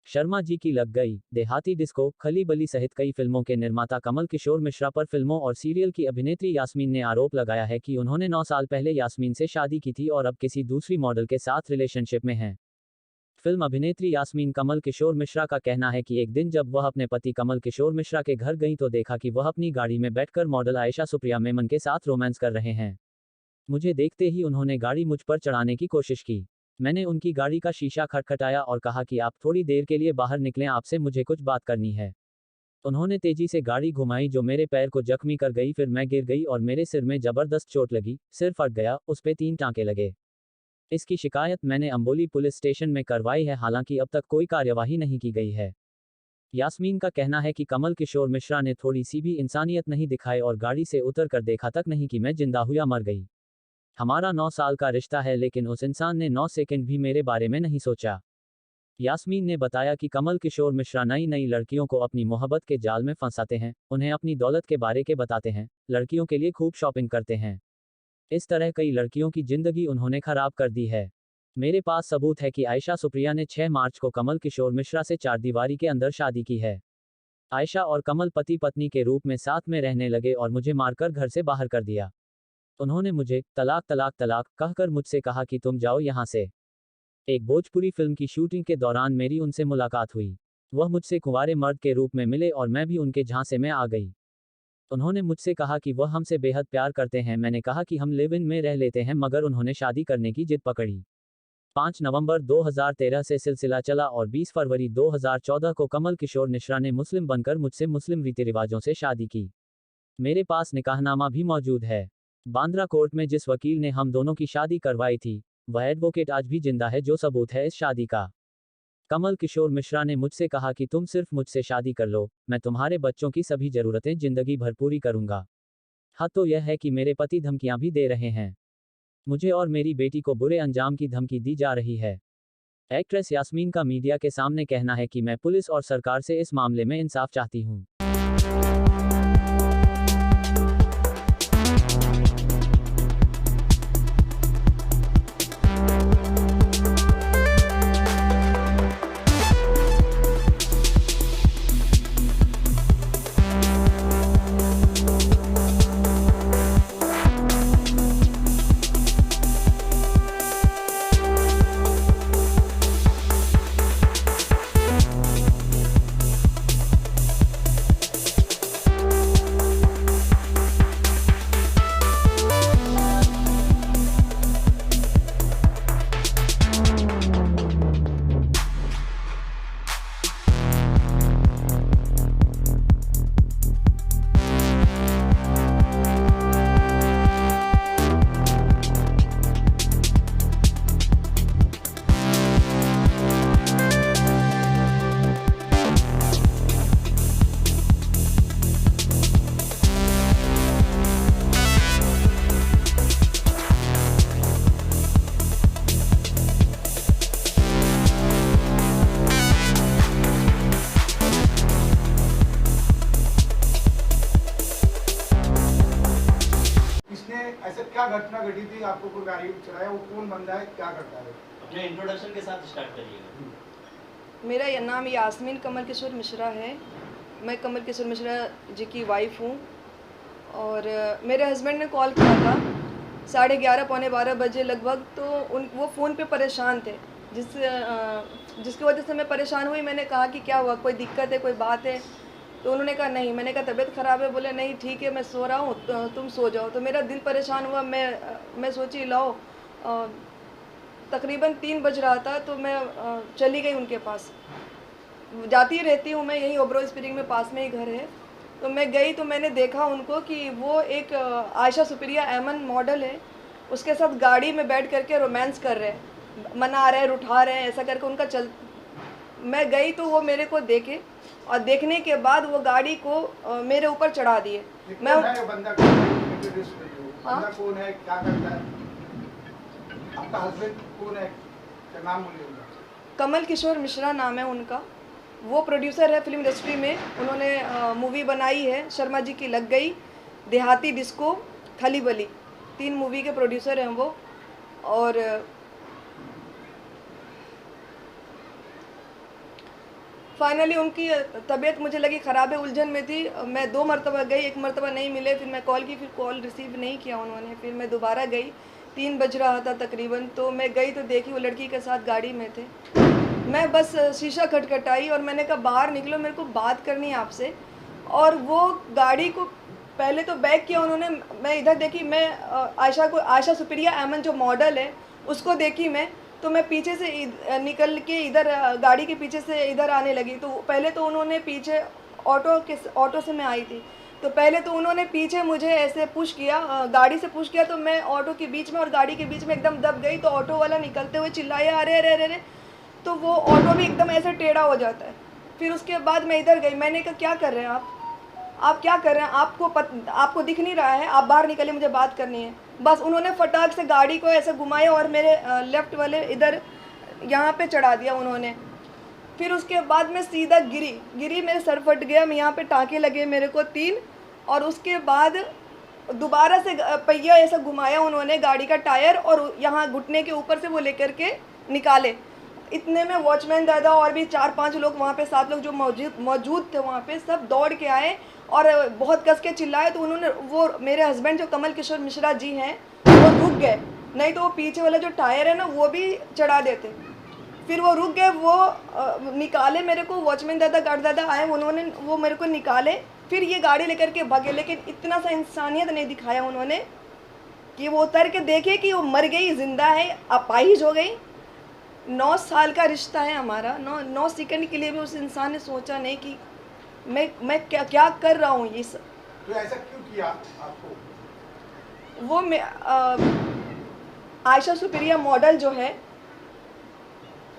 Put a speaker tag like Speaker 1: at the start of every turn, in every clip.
Speaker 1: शर्मा जी की लग गई, देहाती डिस्को, खली बली सहित कई फिल्मों के निर्माता कमल किशोर मिश्रा पर फिल्मों और सीरियल की अभिनेत्री यास्मीन ने आरोप लगाया है कि उन्होंने 9 साल पहले यास्मीन से शादी की थी और अब किसी दूसरी मॉडल के साथ रिलेशनशिप में हैं। फिल्म अभिनेत्री यास्मीन कमल किशोर मिश्रा का कहना है कि एक दिन जब वह अपने पति कमल किशोर मिश्रा के घर गईं तो देखा कि वह अपनी गाड़ी में बैठकर मॉडल आयशा सुप्रिया मेमन के साथ रोमांस कर रहे हैं। मुझे देखते ही उन्होंने गाड़ी मुझ पर चढ़ाने की कोशिश की। मैंने उनकी गाड़ी का शीशा खटखटाया और कहा कि आप थोड़ी देर के लिए बाहर निकलें, आपसे मुझे कुछ बात करनी है। उन्होंने तेजी से गाड़ी घुमाई जो मेरे पैर को जख्मी कर गई, फिर मैं गिर गई और मेरे सिर में जबरदस्त चोट लगी, सिर फट गया, उस पे 3 टांके लगे। इसकी शिकायत मैंने अंबोली पुलिस स्टेशन में करवाई है, हालांकि अब तक कोई कार्यवाही नहीं की गई है। यास्मीन का कहना है कि कमल किशोर मिश्रा ने थोड़ी सी भी इंसानियत नहीं दिखाई और गाड़ी से उतर कर देखा तक नहीं कि मैं जिंदा हूं या मर गई। हमारा 9 साल का रिश्ता है लेकिन उस इंसान ने 9 सेकंड भी मेरे बारे में नहीं सोचा। यास्मीन ने बताया कि कमल किशोर मिश्रा नई नई लड़कियों को अपनी मोहब्बत के जाल में फंसाते हैं, उन्हें अपनी दौलत के बारे के बताते हैं, लड़कियों के लिए खूब शॉपिंग करते हैं। इस तरह कई लड़कियों की जिंदगी उन्होंने खराब कर दी है। मेरे पास सबूत है कि आयशा सुप्रिया ने 6 मार्च को कमल किशोर मिश्रा से चारदीवारी के अंदर शादी की है। आयशा और कमल पति पत्नी के रूप में साथ में रहने लगे और मुझे मारकर घर से बाहर कर दिया। उन्होंने मुझे तलाक तलाक तलाक कहकर मुझसे कहा कि तुम जाओ यहाँ से। एक भोजपुरी फिल्म की शूटिंग के दौरान मेरी उनसे मुलाकात हुई। वह मुझसे कुंवारे मर्द के रूप में मिले और मैं भी उनके झांसे में आ गई। उन्होंने मुझसे कहा कि वह हमसे बेहद प्यार करते हैं। मैंने कहा कि हम लिव इन में रह लेते हैं, मगर उन्होंने शादी करने की जिद पकड़ी। 5 नवंबर 2013 से सिलसिला चला और 20 फरवरी 2014 को कमल किशोर मिश्रा ने मुस्लिम बनकर मुझसे मुस्लिम रीति रिवाजों से शादी की। मेरे पास निकाहनामा भी मौजूद है। बांद्रा कोर्ट में जिस वकील ने हम दोनों की शादी करवाई थी, वह एडवोकेट आज भी जिंदा है, जो सबूत है इस शादी का। कमल किशोर मिश्रा ने मुझसे कहा कि तुम सिर्फ मुझसे शादी कर लो, मैं तुम्हारे बच्चों की सभी जरूरतें जिंदगी भर पूरी करूंगा। हाँ, तो यह है कि मेरे पति धमकियां भी दे रहे हैं। मुझे और मेरी बेटी को बुरे अंजाम की धमकी दी जा रही है। एक्ट्रेस यास्मीन का मीडिया के सामने कहना है कि मैं पुलिस और सरकार से इस मामले में इंसाफ चाहती हूँ।
Speaker 2: ऐसा क्या घटना घटी थी, आपको कोई गाड़ी चलाया, वो कौन बंदा है, क्या करता है?
Speaker 3: अपने इंट्रोडक्शन के साथ स्टार्ट करिएगा।
Speaker 4: मेरा नाम यास्मीन कमल किशोर मिश्रा है। मैं कमल किशोर मिश्रा जी की वाइफ हूँ और मेरे हस्बैंड ने कॉल किया था 11:30 पौने 12 बजे लगभग। तो वो फ़ोन पे परेशान थे, जिसकी वजह से मैं परेशान हुई। मैंने कहा कि क्या हुआ, कोई दिक्कत है, कोई बात है? तो उन्होंने कहा नहीं। मैंने कहा तबीयत ख़राब है। बोले नहीं ठीक है, मैं सो रहा हूँ, तुम सो जाओ। तो मेरा दिल परेशान हुआ। मैं सोची लाओ, तकरीबन 3 बज रहा था तो मैं चली गई उनके पास। जाती रहती हूँ मैं, यहीं ओबरो स्प्रिंग में पास में ही घर है। तो मैं गई तो मैंने देखा उनको कि वो एक आयशा सुप्रिया एमन मॉडल है, उसके साथ गाड़ी में बैठ करके रोमांस कर रहे हैं, मना रहे हैं, उठा रहे हैं, ऐसा करके उनका मैं गई तो वो मेरे को देखे और देखने के बाद वो गाड़ी को मेरे ऊपर चढ़ा दिए।
Speaker 2: मैं बंदा कौन है, क्या करता है, आपका हस्बैंड कौन है, क्या नाम बोलिए?
Speaker 4: कमल किशोर मिश्रा नाम है उनका। वो प्रोड्यूसर है फिल्म इंडस्ट्री में। उन्होंने मूवी बनाई है शर्मा जी की लग गई, देहाती डिस्को, खली बली, 3 मूवी के प्रोड्यूसर हैं वो। और फाइनली उनकी तबीयत मुझे लगी ख़राब है, उलझन में थी। मैं 2 मरतबा गई, 1 मरतबा नहीं मिले, फिर मैं कॉल की, फिर कॉल रिसीव नहीं किया उन्होंने। फिर मैं दोबारा गई, 3 बज रहा था तकरीबन, तो मैं गई तो देखी वो लड़की के साथ गाड़ी में थे। मैं बस शीशा खटखटाई और मैंने कहा बाहर निकलो, मेरे को बात करनी है आपसे। और वो गाड़ी को पहले तो बैक किया उन्होंने, मैं इधर देखी, मैं आयशा सुप्रिया एमन जो मॉडल है उसको देखी मैं, तो मैं पीछे से निकल के इधर गाड़ी के पीछे से इधर आने लगी। तो पहले तो उन्होंने पीछे ऑटो से मैं आई थी, तो पहले तो उन्होंने पीछे मुझे ऐसे पुश किया, गाड़ी से पुश किया, तो मैं ऑटो के बीच में और गाड़ी के बीच में एकदम दब गई। तो ऑटो वाला निकलते हुए चिल्लाया अरे अरे अरे अरे, तो वो ऑटो भी एकदम ऐसे टेढ़ा हो जाता है। फिर उसके बाद मैं इधर गई, मैंने कहा क्या कर रहे हैं आप क्या कर रहे हैं, आपको दिख नहीं रहा है, आप बाहर निकले, मुझे बात करनी है। बस उन्होंने फटाक से गाड़ी को ऐसे घुमाया और मेरे लेफ़्ट वाले इधर यहाँ पे चढ़ा दिया उन्होंने। फिर उसके बाद मैं सीधा गिरी, मेरे सर फट गया, मैं यहाँ पे टाँके लगे मेरे को 3। और उसके बाद दोबारा से पहिया ऐसा घुमाया उन्होंने गाड़ी का टायर, और यहाँ घुटने के ऊपर से वो लेकर के निकाले। इतने में वॉचमैन दादा और भी 4-5 लोग वहाँ पे, 7 लोग जो मौजूद थे वहाँ पे, सब दौड़ के आए और बहुत कस के चिल्लाए। तो उन्होंने, वो मेरे हस्बैंड जो कमल किशोर मिश्रा जी हैं, वो रुक गए, नहीं तो वो पीछे वाला जो टायर है ना वो भी चढ़ा देते। फिर वो रुक गए, वो निकाले मेरे को, वॉचमैन दादा गार्ड दादा आए, उन्होंने वो मेरे को निकाले, फिर ये गाड़ी लेकर के भागे। लेकिन इतना सा इंसानियत नहीं दिखाया उन्होंने कि वो उतर के देखे कि वो मर गई, जिंदा है, अपाहिज हो गई। 9 साल का रिश्ता है हमारा, 9 सेकंड के लिए भी उस इंसान ने सोचा नहीं कि मैं क्या कर रहा हूँ ये सब।
Speaker 2: तो ऐसा क्यों किया आपको?
Speaker 4: वो आयशा सुप्रिया मॉडल जो है,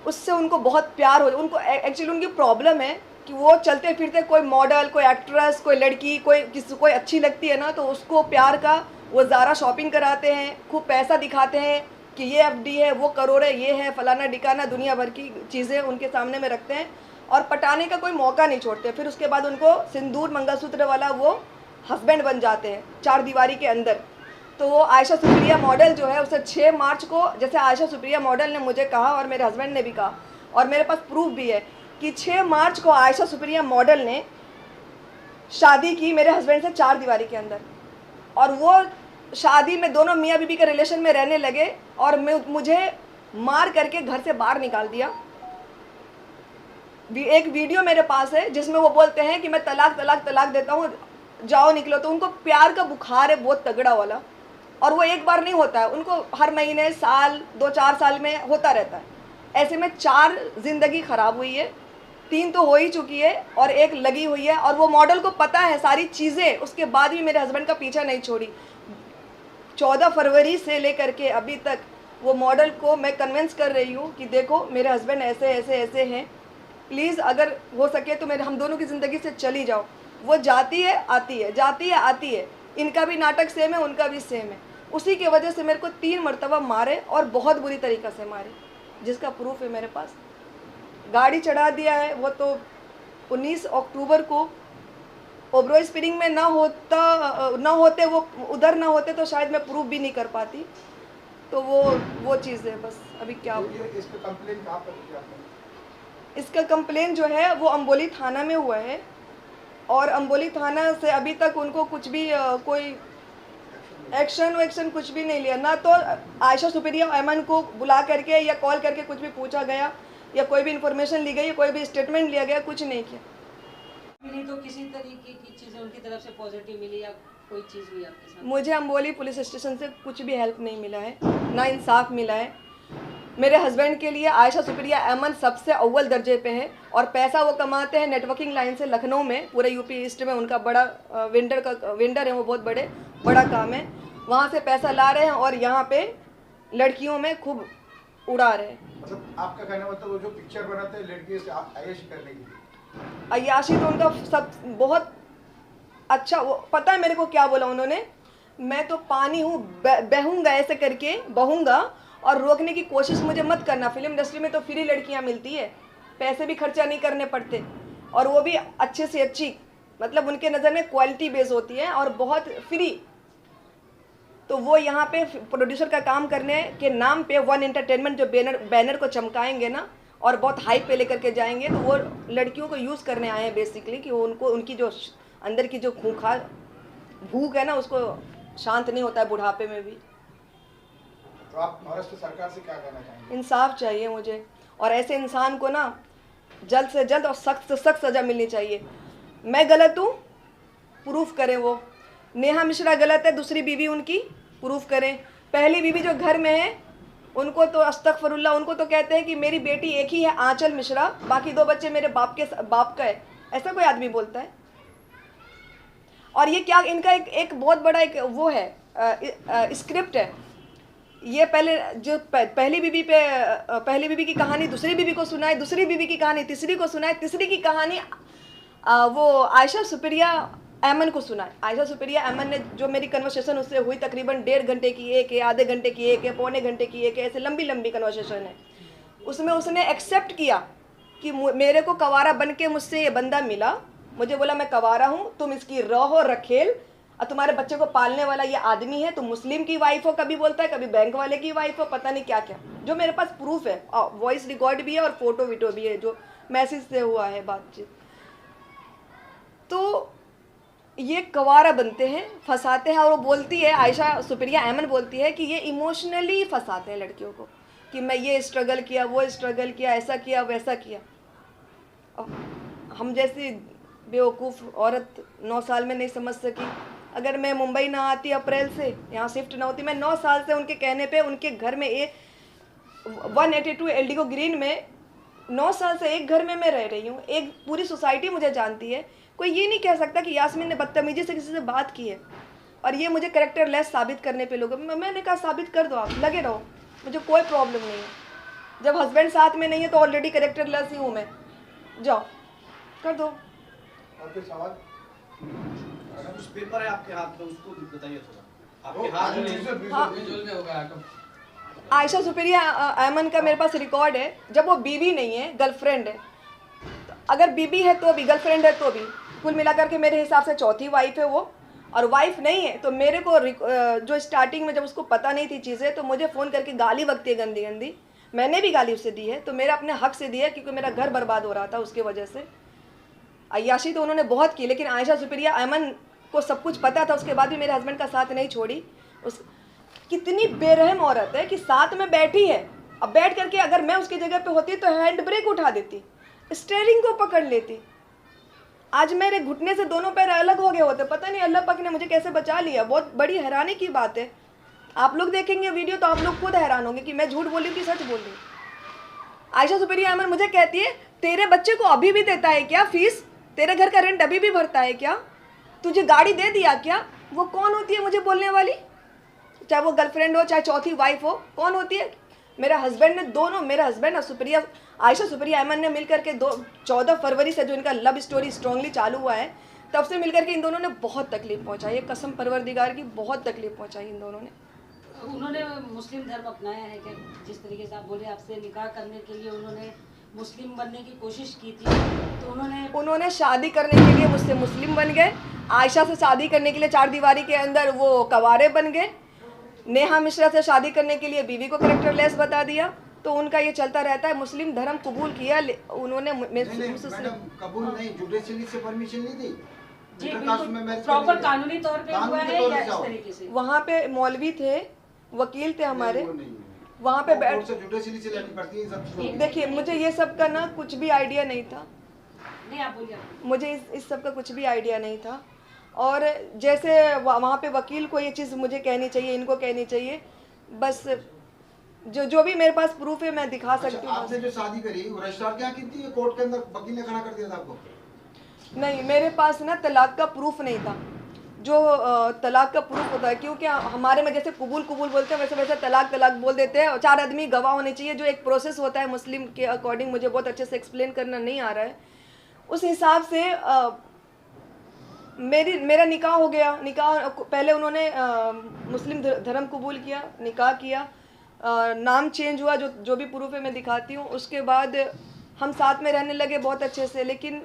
Speaker 4: उससे उनको बहुत प्यार हो, उनको एक्चुअली उनकी प्रॉब्लम है कि वो चलते फिरते कोई मॉडल, कोई एक्ट्रेस, कोई लड़की, कोई अच्छी लगती है ना, तो उसको प्यार का वो ज़ारा शॉपिंग कराते हैं, खूब पैसा दिखाते हैं कि ये एफडी है, वो करोड़ है, ये है, फलाना डिकाना, दुनिया भर की चीज़ें उनके सामने में रखते हैं और पटाने का कोई मौका नहीं छोड़ते। फिर उसके बाद उनको सिंदूर मंगलसूत्र वाला वो हस्बैंड बन जाते हैं 4 दीवारी के अंदर। तो वो आयशा सुप्रिया मॉडल जो है, उसे 6 मार्च को, जैसे आयशा सुप्रिया मॉडल ने मुझे कहा और मेरे हस्बैंड ने भी कहा और मेरे पास प्रूफ भी है कि 6 मार्च को आयशा सुप्रिया मॉडल ने शादी की मेरे हस्बैंड से 4 दीवारी के अंदर। और वो शादी में दोनों मियाँ बीबी के रिलेशन में रहने लगे और मुझे मार करके घर से बाहर निकाल दिया। एक वीडियो मेरे पास है जिसमें वो बोलते हैं कि मैं तलाक देता हूँ, जाओ निकलो। तो उनको प्यार का बुखार है बहुत तगड़ा वाला, और वो एक बार नहीं होता है, उनको हर महीने, साल, 2-4 साल में होता रहता है। ऐसे में 4 ज़िंदगी ख़राब हुई है, 3 तो हो ही चुकी है और 1 लगी हुई है। और वो मॉडल को पता है सारी चीज़ें, उसके बाद भी मेरे हस्बैंड का पीछा नहीं छोड़ी। 14 फरवरी से लेकर के अभी तक वो मॉडल को मैं कन्विंस कर रही हूँ कि देखो मेरे हस्बैंड ऐसे ऐसे ऐसे हैं, प्लीज़ अगर हो सके तो हम दोनों की ज़िंदगी से चली जाओ। वो जाती है आती है, जाती है आती है, इनका भी नाटक सेम है, उनका भी सेम है। उसी की वजह से मेरे को 3 मरतबा मारे और बहुत बुरी तरीक़ा से मारे, जिसका प्रूफ है मेरे पास। गाड़ी चढ़ा दिया है वो तो 19 अक्टूबर को। ओबरॉय स्प्रिंग में ना होते वो उधर ना होते तो शायद मैं प्रूफ भी नहीं कर पाती। तो वो चीज़ है बस। अभी क्या
Speaker 2: इसका कंप्लेन कहाँ पर किया आपने?
Speaker 4: इसका कंप्लेन जो है वो अम्बोली थाना में हुआ है और अम्बोली थाना से अभी तक उनको कुछ भी कोई एक्शन कुछ भी नहीं लिया। ना तो आयशा सुप्रिया एमन को बुला करके या कॉल करके कुछ भी पूछा गया या कोई भी इंफॉर्मेशन ली गई या कोई भी स्टेटमेंट लिया गया, कुछ नहीं किया।
Speaker 5: मिली तो किसी तरीके की चीज़ें उनकी तरफ से पॉजिटिव मिली या कोई चीज़ हुई आपके साथ?
Speaker 4: मुझे अम्बोली पुलिस स्टेशन से कुछ भी हेल्प नहीं मिला है, ना इंसाफ मिला है। मेरे हस्बैंड के लिए आयशा सुप्रिया एमन सबसे अव्वल दर्जे पे है और पैसा वो कमाते हैं नेटवर्किंग लाइन से लखनऊ में, पूरे यूपी ईस्ट में उनका बड़ा वेंडर है, वो बहुत बड़ा काम है। वहाँ से पैसा ला रहे हैं और यहाँ पे लड़कियों में खूब उड़ा रहे हैं।
Speaker 2: मतलब आपका कहना मतलब वो जो पिक्चर बनाते हैं लड़कियों से अय्याशी करने के लिए?
Speaker 4: अय्याशी तो उनका सब बहुत अच्छा, वो पता है मेरे को क्या बोला उन्होंने, मैं तो पानी हूँ, बहूँगा ऐसे करके बहूँगा और रोकने की कोशिश मुझे मत करना। फिल्म इंडस्ट्री में तो फ्री लड़कियाँ मिलती है, पैसे भी खर्चा नहीं करने पड़ते और वो भी अच्छे से अच्छी, मतलब उनके नज़र में क्वालिटी बेस होती है और बहुत फ्री। तो वो यहाँ पे प्रोड्यूसर का काम करने के नाम पे वन एंटरटेनमेंट जो बैनर को चमकाएंगे ना, और बहुत हाइप पे लेकर के जाएंगे, तो वो लड़कियों को यूज़ करने आए हैं बेसिकली, कि उनको उनकी जो अंदर की जो खूंखार भूख है ना, उसको शांत नहीं होता है बुढ़ापे में भी।
Speaker 2: तो आप महाराष्ट्र सरकार से क्या कहना चाहेंगे?
Speaker 4: इंसाफ चाहिए मुझे, और ऐसे इंसान को ना जल्द से जल्द और सख्त से सख्त सज़ा मिलनी चाहिए। मैं गलत हूँ, प्रूफ करें वो। नेहा मिश्रा गलत है, दूसरी बीवी उनकी प्रूफ करें। पहली बीवी जो घर में है उनको तो अस्तगफिरुल्लाह, उनको तो कहते हैं कि मेरी बेटी एक ही है आंचल मिश्रा, बाकी 2 बच्चे मेरे बाप का है। ऐसा कोई आदमी बोलता है? और ये क्या इनका एक बहुत बड़ा एक वो है स्क्रिप्ट है। ये पहले जो पहली बीवी की कहानी दूसरी बीवी को सुनाए, दूसरी बीवी की कहानी तीसरी को सुनाए, तीसरी की कहानी वो आयशा सुप्रिया ऐमन को सुनाए। आयशा सुप्रिया ऐमन ने जो मेरी कन्वर्सेशन उससे हुई तकरीबन 1.5 घंटे की एक है, आधे घंटे की एक है, पौने घंटे की एक है, ऐसे लंबी लंबी कन्वर्सेशन है। उसमें उसने एक्सेप्ट किया कि मेरे को कवारा बन के मुझसे ये बंदा मिला, मुझे बोला मैं कवारा हूँ, तुम इसकी रहो रखेल, और तुम्हारे बच्चे को पालने वाला ये आदमी है, तुम मुस्लिम की वाइफ हो, कभी बोलता है, कभी बैंक वाले की वाइफ हो, पता नहीं क्या क्या, जो मेरे पास प्रूफ है, वॉइस रिकॉर्ड भी है और फोटो वीडियो भी है, जो मैसेज से हुआ है बातचीत। तो ये कवारा बनते हैं, फंसाते हैं, और वो बोलती है, आयशा सुप्रिया ऐमन बोलती है कि ये इमोशनली फंसाते हैं लड़कियों को, कि मैं ये स्ट्रगल किया, वो स्ट्रगल किया, ऐसा किया, वैसा किया। हम जैसी बेवकूफ़ औरत 9 साल में नहीं समझ सकी। अगर मैं मुंबई ना आती अप्रैल से, यहाँ शिफ्ट ना होती, मैं 9 साल से उनके कहने पे उनके घर में 182 एल्डिगो ग्रीन में 9 साल से एक घर में मैं रह रही हूँ। एक पूरी सोसाइटी मुझे जानती है। कोई ये नहीं कह सकता कि यास्मीन ने बदतमीजी से किसी से बात की है और ये मुझे कैरेक्टर लेस साबित करने पे लोग, मैंने कहा साबित कर दो, आप लगे रहो, मुझे कोई प्रॉब्लम नहीं है। जब हस्बैंड साथ में नहीं है तो ऑलरेडी कैरेक्टर लेस ही हूँ मैं, जाओ कर दो।
Speaker 2: और कोई सवाल?
Speaker 6: कुछ पेपर है आपके हाथ में, उसको बताइए थोड़ा। आपके
Speaker 2: वो
Speaker 6: हाथ में
Speaker 2: विजुअल
Speaker 6: में होगा।
Speaker 4: आयशा सुप्रिया ऐमन का मेरे पास रिकॉर्ड है, जब वो बीवी नहीं है, गर्लफ्रेंड है। तो अगर बीवी है तो भी, गर्लफ्रेंड है तो भी, कुल मिलाकर के मेरे हिसाब से चौथी वाइफ है वो। और वाइफ नहीं है तो मेरे को जो स्टार्टिंग में जब उसको पता नहीं थी चीज़ें, तो मुझे फ़ोन करके गाली बकती है गंदी गंदी। मैंने भी गाली उससे दी है, तो मेरा अपने हक से दी है, क्योंकि मेरा घर बर्बाद हो रहा था उसके वजह से। अय्याशी तो उन्होंने बहुत की, लेकिन आयशा सुप्रिया ऐमन को सब कुछ पता था, उसके बाद भी मेरे हस्बैंड का साथ नहीं छोड़ी। उस कितनी बेरहम औरत है कि साथ में बैठी है, अब बैठ करके अगर मैं उसकी जगह पे होती तो हैंड ब्रेक उठा देती, स्टीयरिंग को पकड़ लेती। आज मेरे घुटने से दोनों पैर अलग हो गए होते, पता नहीं अल्लाह पाक ने मुझे कैसे बचा लिया। बहुत बड़ी हैरानी की बात है। आप लोग देखेंगे वीडियो तो आप लोग खुद हैरान होंगे कि मैं झूठ बोली कि सच बोल रही। आयशा सुप्रिया ऐमन मुझे कहती है, तेरे बच्चे को अभी भी देता है क्या फीस? तेरे घर का रेंट अभी भी भरता है क्या? तुझे गाड़ी दे दिया क्या? वो कौन होती है मुझे बोलने वाली? चाहे वो गर्लफ्रेंड हो, चाहे चौथी वाइफ हो, कौन होती है? मेरा हस्बैंड ने दोनों, मेरा हस्बैंड और सुप्रिया, आयशा सुप्रिया ऐमन ने मिलकर के 14 फरवरी से जो इनका लव स्टोरी स्ट्रांगली चालू हुआ है, तब से मिलकर के इन दोनों ने बहुत तकलीफ पहुंचाई है। कसम परवरदिगार की, बहुत तकलीफ पहुंचाई इन दोनों ने।
Speaker 5: उन्होंने मुस्लिम धर्म अपनाया है क्या? जिस तरीके से आप बोले आपसे निकाह करने के लिए उन्होंने मुस्लिम बनने की कोशिश की थी, तो उन्होंने
Speaker 4: शादी करने के लिए मुझसे मुस्लिम बन गए। आयशा से शादी करने के लिए 4 दीवारी के अंदर वो कवारे बन गए। नेहा मिश्रा से शादी करने के लिए बीवी को कैरेक्टर लेस बता दिया। तो उनका ये चलता रहता है। मुस्लिम धर्म कबूल किया उन्होंने,
Speaker 7: कबूल नहीं, जुडिशियली से परमिशन नहीं दी
Speaker 5: जी, प्रॉपर कानूनी तौर पे हुआ है या इस तरीके से?
Speaker 4: वहाँ पे मौलवी थे, वकील थे हमारे, वहाँ पे बैठ, देखिए मुझे ये सब का ना कुछ भी आइडिया नहीं था।
Speaker 5: नहीं आप बोलिए। मुझे
Speaker 4: इस सब का कुछ भी आइडिया नहीं था। और जैसे वहाँ पे वकील को ये चीज़ मुझे कहनी चाहिए, इनको कहनी चाहिए, बस जो भी मेरे पास प्रूफ है मैं दिखा सकती हूँ।
Speaker 7: आपने जो शादी करी वो रजिस्ट्रार क्या की थी? कोर्ट के अंदर वकील ने खड़ा कर दिया था आपको?
Speaker 4: नहीं, मेरे पास ना तलाक का प्रूफ नहीं था। जो तलाक का प्रूफ होता है, क्योंकि हमारे में जैसे कबूल बोलते हैं, वैसे वैसे तलाक बोल देते हैं। और 4 आदमी गवाह होने चाहिए, जो एक प्रोसेस होता है मुस्लिम के अकॉर्डिंग। मुझे बहुत अच्छे से एक्सप्लेन करना नहीं आ रहा है। उस हिसाब से मेरा निकाह हो गया। निकाह पहले उन्होंने मुस्लिम धर्म कबूल किया, निकाह किया, नाम चेंज हुआ, जो भी प्रूफ है मैं दिखाती हूँ। उसके बाद हम साथ में रहने लगे बहुत अच्छे से। लेकिन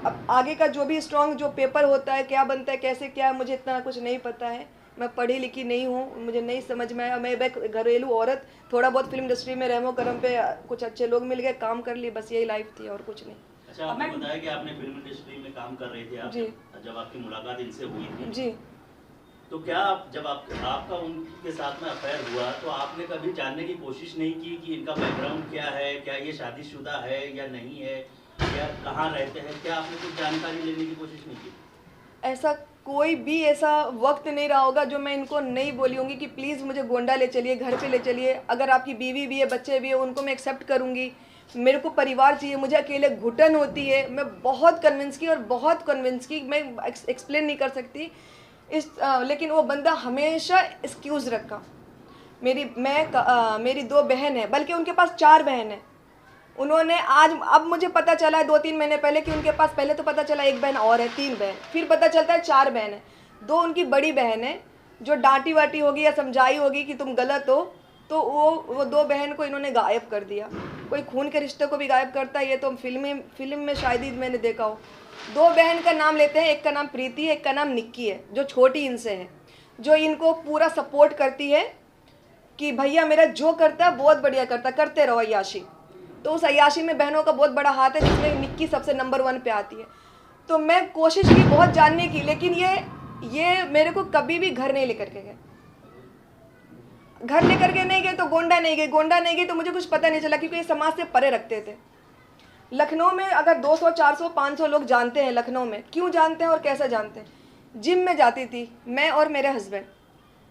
Speaker 4: अब आगे का जो भी स्ट्रॉन्ग जो पेपर होता है, क्या बनता है, कैसे क्या है, मुझे इतना कुछ नहीं पता है। मैं पढ़ी लिखी नहीं हूँ, मुझे नहीं समझ में आया। मैं एक घरेलू औरत, थोड़ा बहुत फिल्म इंडस्ट्री में रहमो करम पे कुछ अच्छे लोग मिल गए, काम कर लिए, बस यही लाइफ थी और कुछ नहीं।
Speaker 3: अच्छा, आपने बताया कि आपने फिल्म इंडस्ट्री में काम कर रहे थे आप,
Speaker 4: जी।
Speaker 3: जब आपकी मुलाकात इनसे हुई थी,
Speaker 4: जी।
Speaker 3: तो क्या जब आपका उनके साथ में अफेयर हुआ तो आपने कभी जानने की कोशिश नहीं की कि इनका बैकग्राउंड क्या है, क्या ये शादीशुदा है या नहीं है, या कहाँ रहते हैं, क्या आपने कुछ जानकारी लेने की कोशिश नहीं की?
Speaker 4: ऐसा कोई भी ऐसा वक्त नहीं रहा होगा जो मैं इनको नहीं बोली होंगी कि प्लीज़ मुझे गोंडा ले चलिए, घर पे ले चलिए, अगर आपकी बीवी भी है, बच्चे भी है, उनको मैं एक्सेप्ट करूँगी, मेरे को परिवार चाहिए, मुझे अकेले घुटन होती है। मैं बहुत कन्विंस की और बहुत कन्विंस की, मैं एक्सप्लेन नहीं कर सकती लेकिन वो बंदा हमेशा एक्सक्यूज़ रखा। मेरी 2 बहन है, बल्कि उनके पास 4 बहन है। उन्होंने अब मुझे पता चला है 2-3 महीने पहले कि उनके पास, पहले तो पता चला 1 बहन और है, 3 बहन, फिर पता चलता है 4 बहन है। 2 उनकी बड़ी बहन है जो डांटी वाटी होगी या समझाई होगी कि तुम गलत हो, तो वो 2 बहन को इन्होंने गायब कर दिया। कोई खून के रिश्ते को भी गायब करता है, ये तो फिल्म में शायद ही मैंने देखा हो। 2 बहन का नाम लेते हैं, एक का नाम प्रीति है, एक का नाम निक्की है, जो छोटी इनसे है, जो इनको पूरा सपोर्ट करती है कि भैया मेरा जो करता है बहुत बढ़िया करता, करते रहो अय्याशी। तो उस अय्याशी में बहनों का बहुत बड़ा हाथ है, जिसमें निक्की सबसे नंबर 1 पे आती है। तो मैं कोशिश की बहुत जानने की, लेकिन ये मेरे को कभी भी घर नहीं लेकर के गए। घर लेकर के नहीं गए तो गोंडा नहीं गए, गोंडा नहीं गए तो मुझे कुछ पता नहीं चला, क्योंकि ये समाज से परे रखते थे। लखनऊ में अगर 200, 400, 500 लोग जानते हैं लखनऊ में, क्यों जानते हैं और कैसे जानते हैं? जिम में जाती थी मैं और मेरे हस्बैंड,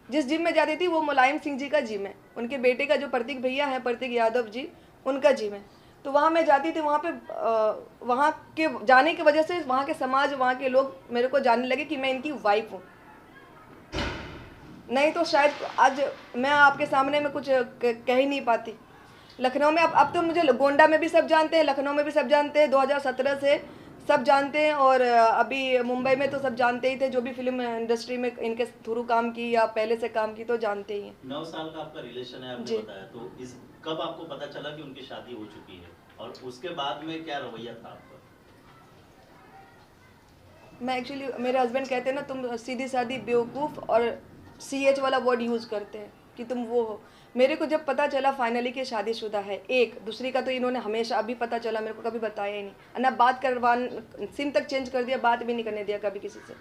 Speaker 4: जिस जिम में जाती थी वो मुलायम सिंह जी का जिम है, उनके बेटे का जो प्रतीक भैया हैं, प्रतीक यादव जी, उनका जिम है। तो वहाँ मैं जाती थी, वहाँ पे वहाँ के जाने की वजह से वहाँ के समाज, वहाँ के लोग मेरे को जानने लगे कि मैं इनकी वाइफ हूँ। नहीं तो शायद आज मैं आपके सामने में कुछ कह ही नहीं पाती। लखनऊ में अब तो मुझे गोंडा में भी सब जानते हैं, लखनऊ में भी सब जानते हैं, 2017 से सब जानते हैं, और अभी मुंबई में तो सब जानते ही थे, जो भी फिल्म इंडस्ट्री में इनके थ्रू काम की या पहले से काम की तो जानते ही हैं।
Speaker 3: 9 साल का आपका रिलेशन है, आपने बताया, तो कब आपको पता चला कि उनकी शादी हो चुकी है, और उसके बाद में क्या रवैया था आपका?
Speaker 4: मैं एक्चुअली, मेरे हस्बैंड कहते हैं ना, तुम सीधी सादी बेवकूफ़ और CH वाला वर्ड यूज़ करते हैं कि तुम वो हो। मेरे को जब पता चला फाइनली कि शादीशुदा है, एक दूसरी का तो इन्होंने हमेशा, अभी पता चला, मेरे को कभी बताया ही नहीं, ना बात करवान, सिम तक चेंज कर दिया, बात भी नहीं करने दिया कभी किसी से।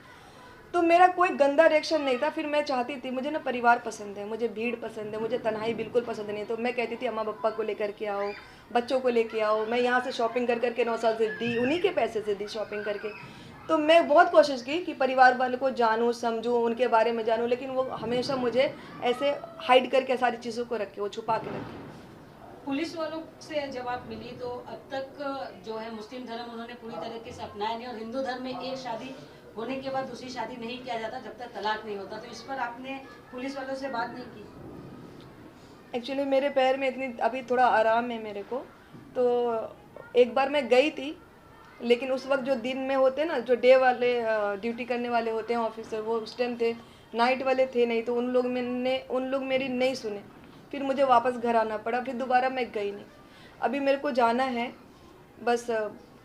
Speaker 4: तो मेरा कोई गंदा रिएक्शन नहीं था। फिर मैं चाहती थी, मुझे ना परिवार पसंद है, मुझे भीड़ पसंद है, मुझे तन्हाई बिल्कुल पसंद नहीं है। तो मैं कहती थी अम्मा पापा को लेकर के आओ, बच्चों को लेके आओ। मैं यहाँ से शॉपिंग कर करके 9 साल से दी, उन्हीं के पैसे से दी शॉपिंग करके। तो मैं बहुत कोशिश की कि परिवार वालों को जानूँ, समझूँ, उनके बारे में जानूँ, लेकिन वो हमेशा मुझे ऐसे हाइड करके सारी चीज़ों को रखे, वो छुपा के रखे।
Speaker 5: पुलिस वालों से जब आप मिली तो अब तक जो है मुस्लिम धर्म उन्होंने पूरी तरीके से अपनाया नहीं, और हिंदू धर्म में एक शादी होने के बाद दूसरी शादी नहीं किया जाता जब तक तलाक नहीं होता। तो इस पर आपने पुलिस वालों से बात नहीं की?
Speaker 4: एक्चुअली मेरे पैर में इतनी अभी थोड़ा आराम है मेरे को, तो एक बार मैं गई थी, लेकिन उस वक्त जो दिन में होते ना, जो डे वाले ड्यूटी करने वाले होते हैं ऑफिसर, वो उस टाइम थे, नाइट वाले थे नहीं, तो उन लोग मेरी नहीं सुने, फिर मुझे वापस घर आना पड़ा, फिर दोबारा मैं गई नहीं। अभी मेरे को जाना है, बस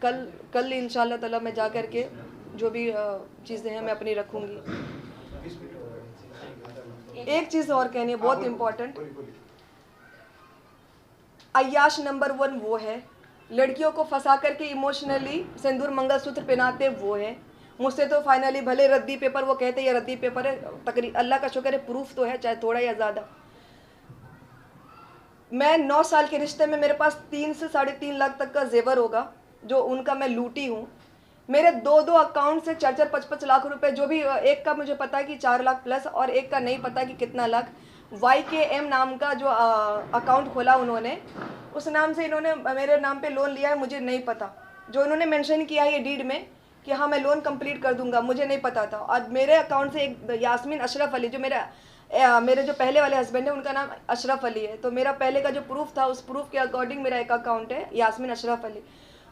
Speaker 4: कल इंशाल्लाह ताला मैं जा कर के जो भी चीज़ें हैं मैं अपनी रखूँगी। एक चीज़ और कहनी है, बहुत इम्पोर्टेंट, अय्याश नंबर 1 वो है, लड़कियों को फंसा करके इमोशनली सिंदूर मंगलसूत्र पहनाते वो है। मुझसे तो फाइनली भले रद्दी पेपर, वो कहते ये रद्दी पेपर है, तकरीबन अल्लाह का शुक्र है प्रूफ तो है, चाहे थोड़ा या ज़्यादा। मैं 9 साल के रिश्ते में मेरे पास 3 से 3.5 लाख तक का जेवर होगा, जो उनका मैं लूटी हूँ। मेरे 2 अकाउंट से 4-4, 5-5 लाख रुपए, जो भी, एक का मुझे पता है कि 4 लाख प्लस, और एक का नहीं पता कि कितना लाख। YKM नाम का जो अकाउंट खोला उन्होंने, उस नाम से इन्होंने मेरे नाम पे लोन लिया है, मुझे नहीं पता। जो इन्होंने मेंशन किया है ये डीड में कि हाँ मैं लोन कंप्लीट कर दूंगा, मुझे नहीं पता था। और मेरे अकाउंट से एक यास्मीन अशरफ अली, जो मेरे जो पहले वाले हस्बैंड है उनका नाम अशरफ अली है, तो मेरा पहले का जो प्रूफ था, उस प्रूफ के अकॉर्डिंग मेरा एक अकाउंट है यास्मीन अशरफ अली,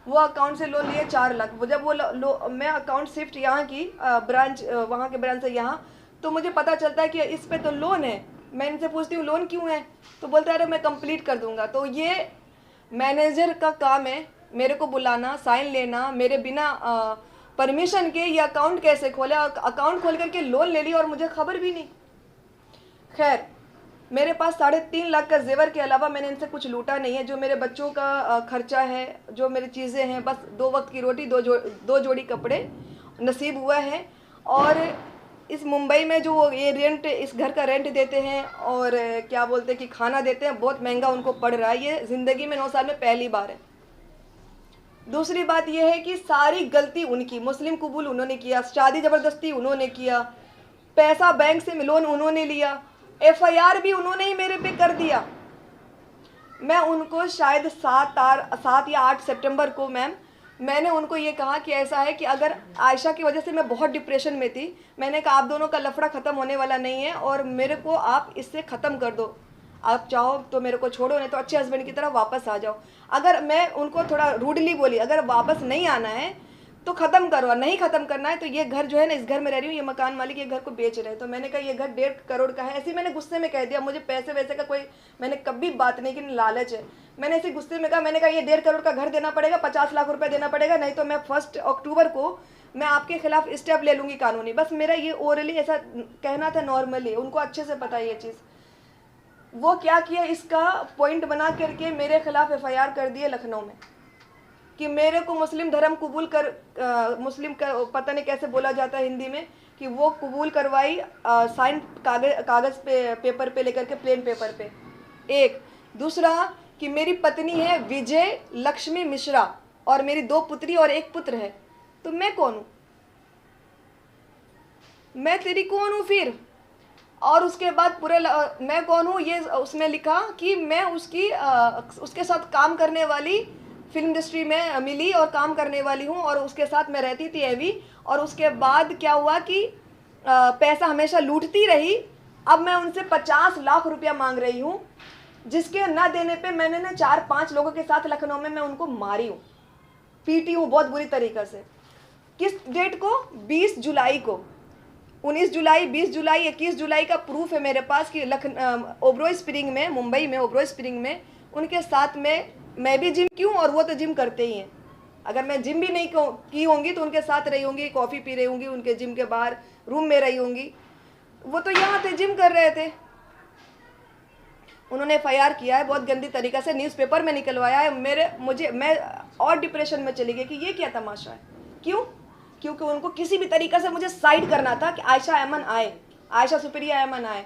Speaker 4: वो अकाउंट से लोन लिए 4 लाख। वो जब वो मैं अकाउंट शिफ्ट यहाँ की ब्रांच, वहाँ के ब्रांच से यहाँ, तो मुझे पता चलता है कि इस पे तो लोन है। मैं इनसे पूछती हूँ लोन क्यों है, तो बोलता है अरे मैं कंप्लीट कर दूंगा। तो ये मैनेजर का काम है मेरे को बुलाना, साइन लेना, मेरे बिना परमिशन के ये अकाउंट कैसे खोले, और अकाउंट खोल करके लोन ले लिया और मुझे खबर भी नहीं। खैर, मेरे पास 3.5 लाख का जेवर के अलावा मैंने इनसे कुछ लूटा नहीं है। जो मेरे बच्चों का खर्चा है, जो मेरी चीज़ें हैं, बस 2 वक्त की रोटी, 2 जोड़ी कपड़े नसीब हुआ है। और इस मुंबई में जो ये रेंट, इस घर का रेंट देते हैं और क्या बोलते हैं कि खाना देते हैं, बहुत महंगा उनको पड़ रहा है। ये ज़िंदगी में 9 साल में पहली बार है। दूसरी बात यह है कि सारी गलती उनकी, मुस्लिम कबूल उन्होंने किया, शादी ज़बरदस्ती उन्होंने किया, पैसा बैंक से लोन उन्होंने लिया, FIR भी उन्होंने ही मेरे पे कर दिया। मैं उनको शायद 7 या 8 सितंबर को मैम, मैंने उनको ये कहा कि ऐसा है कि अगर आयशा की वजह से मैं बहुत डिप्रेशन में थी, मैंने कहा आप दोनों का लफड़ा ख़त्म होने वाला नहीं है और मेरे को आप इससे ख़त्म कर दो। आप चाहो तो मेरे को छोड़ो, नहीं तो अच्छे हस्बैंड की तरह वापस आ जाओ। अगर मैं उनको थोड़ा रूडली बोली, अगर वापस नहीं आना है तो ख़त्म करो, और नहीं ख़त्म करना है तो ये घर जो है ना, इस घर में रह रही हूँ, ये मकान मालिक ये घर को बेच रहे हैं। तो मैंने कहा ये घर 1.5 करोड़ का है। ऐसे ही मैंने गुस्से में कह दिया, मुझे पैसे वैसे का कोई मैंने कभी बात नहीं की, लालच है। मैंने इसी गुस्से में कहा, मैंने कहा ये 1.5 करोड़ का घर देना पड़ेगा, 50 लाख रुपए देना पड़ेगा, नहीं तो मैं 1 अक्टूबर को मैं आपके खिलाफ स्टेप ले लूँगी कानूनी। बस मेरा ये ओरली ऐसा कहना था, नॉर्मली, उनको अच्छे से पता है ये चीज़। वो क्या किया, इसका पॉइंट बना करके मेरे खिलाफ FIR कर दिए लखनऊ में कि मेरे को मुस्लिम धर्म कबूल कर, मुस्लिम का पता नहीं कैसे बोला जाता है हिंदी में, कि वो कबूल करवाई साइन कागज़ पे, पेपर पे लेकर के, प्लेन पेपर पे। एक दूसरा कि मेरी पत्नी है विजय लक्ष्मी मिश्रा और मेरी 2 पुत्री और 1 पुत्र है। तो मैं कौन हूँ? मैं तेरी कौन हूँ फिर? और उसके बाद पूरे मैं कौन हूँ ये उसने लिखा कि मैं उसके साथ काम करने वाली, फिल्म इंडस्ट्री में मिली और काम करने वाली हूँ और उसके साथ मैं रहती थी एवी। और उसके बाद क्या हुआ कि पैसा हमेशा लूटती रही। अब मैं उनसे 50 लाख रुपया मांग रही हूँ, जिसके ना देने पे मैंने ना 4-5 लोगों के साथ लखनऊ में मैं उनको मारी हूँ, पीटी हूँ बहुत बुरी तरीक़े से। किस डेट को? 20 जुलाई को। 19 जुलाई, 20 जुलाई, 21 जुलाई का प्रूफ है मेरे पास कि ओबरॉय स्प्रिंग में, मुंबई में ओबरॉय स्प्रिंग में उनके साथ में मैं भी जिम क्यों, और वो तो जिम करते ही हैं। अगर मैं जिम भी नहीं की होंगी तो उनके साथ रही होंगी, कॉफ़ी पी रही होंगी, उनके जिम के बाहर रूम में रही होंगी। वो तो यहाँ थे, जिम कर रहे थे। उन्होंने FIR किया है बहुत गंदी तरीक़े से, न्यूज़पेपर में निकलवाया है। मैं और डिप्रेशन में चली गई कि ये क्या तमाशा है। क्यों? क्योंकि उनको किसी भी तरीक़े से मुझे साइड करना था कि आयशा अमन आए, आयशा सुप्रिया अमन आए।